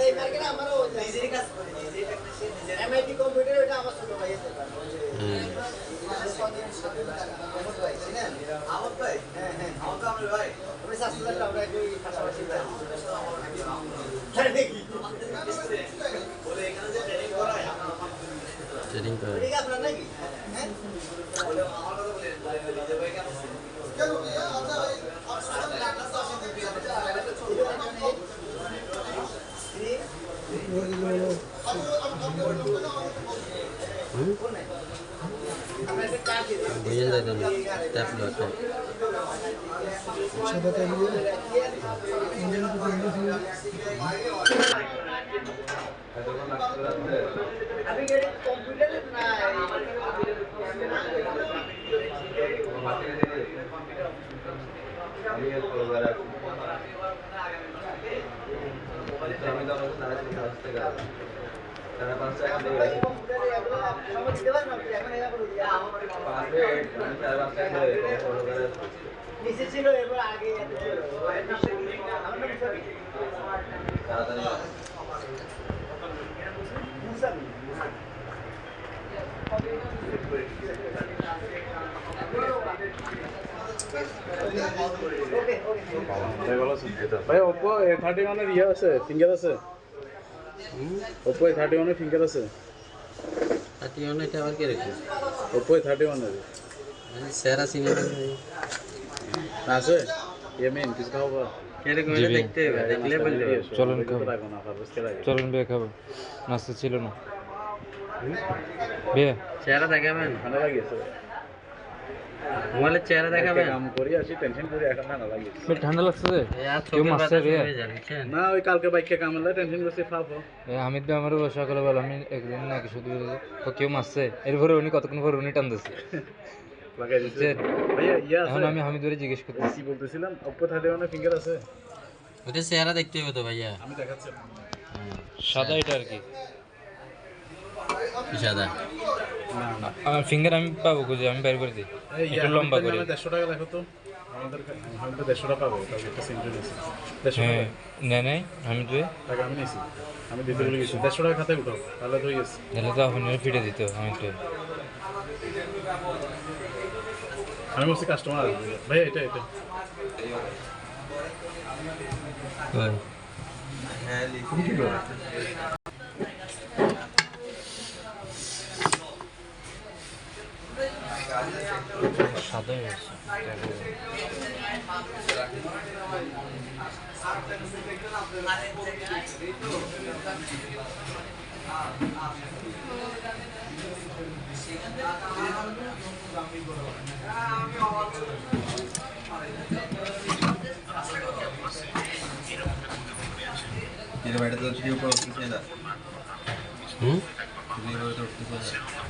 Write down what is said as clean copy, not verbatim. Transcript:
এই মার্কেটে আমারও নিজেরই কাজ করে নিজেরই টেকনিশিয়ান নিজের এমআইটি কম্পিউটার ওটা আমার ছোট ভাই আছে আমত ভাই চিনেন আমত ভাই হ্যাঁ হ্যাঁ আমত আমার ভাই আপনি সাসুলাটা আমরা একই পাশাপাশি জানি কি বলে এখানে যে ট্রেনিং করায় ট্রেনিং করে ঠিক আপনার নাকি হ্যাঁ বলে আমার কথা বলে নিজে ভাই কেন কেন ভাইয়া আচ্ছা ভাই বুঝে যাবেন ট্যাপ লটা সাদাটা নিয়ে ইঞ্জিন থেকে আমি গেলে কম্পিউটারে না আমি এর প্রোগ্রাম আমি তো আমার সারা দিন আসতে গেলাম তারা 5 টাকা দিয়ে গেছে কম্পিউটারে এগুলো সময় দিতে পারেন আপনি এখন এটা করে দিই পাশে আমি 4-5 টাকা দিয়ে প্রোগ্রাম নিচে ছিল এবার আগে এত ছিল আমার নাম মুসাবি তাড়াতাড়ি মুসাবি ওকে ওকে ভাই ওপো A31 এর ইয়ে আছে ফিঙ্গার আছে ওপো A31 এর ফিঙ্গার আছে আতি অনেক আবার কে রেখে ওপো A31 এর সেরা সিনেমা আছে মেন কিছু খাবো কেরে কোনে দেখতে হবে দেখলে বলতে চলুন খাবো না বুঝতে লাগে চলুন বিয়ে খাবো নাস্তা ছিল না বিয়ে চেহারা দেখাবেন ঠান্ডা লাগিয়েছে মোবাইলের চেহারা দেখাবেন কাম করি আসি টেনশন করি এখন ঠান্ডা লাগিয়েছে বেশ ঠান্ডা লাগছে যে কেউ মাস্টার রে? না ওই কালকে বাইকে কামলা টেনশন করছি ফাফো হামিদ ভাই আমারও সকালে বল আমি একদিন নাকি শুধু কেউ মারছে এরপরে উনি কতক্ষণ পরে উনি টানতেছে লাগাই দিছে ভাইয়া ইয়া এখন আছে আমি হামিদ ভাই জিজ্ঞেস করতেছি কি বলতেছিলাম ওপো 31 এর ফিঙ্গার আছে ওটা চেহারা দেখতে হবে তো ভাইয়া আমি দেখাচ্ছি সাদা এটা আর কি সাদা আমার ফিঙ্গার আমি পাবো খুঁজে আমি বের করে দিই একটু লম্বা করে 150 টাকা লেখো তো আমাদের আমরা 150 টাকা পাবো তাহলে একটা সেন্টার নিয়েছি 150 হ্যাঁ টাকা নেই হামিদ ভাই টাকা আমি নিয়েছি আমি দিতে বলে গেছি 150 টাকা খাতায় উঠাও তাহলে তো ইয়েস তাহলে তো আপনি ফিটে দিত হামিদ ভাই আমি বলছি কাস্টমার আসবে ভাই এটা তুমি কি করো সাদা হয়েছে এটা বাইরে তো ছিল উপর উঠতেছে না হুম এটা উঠতেছে না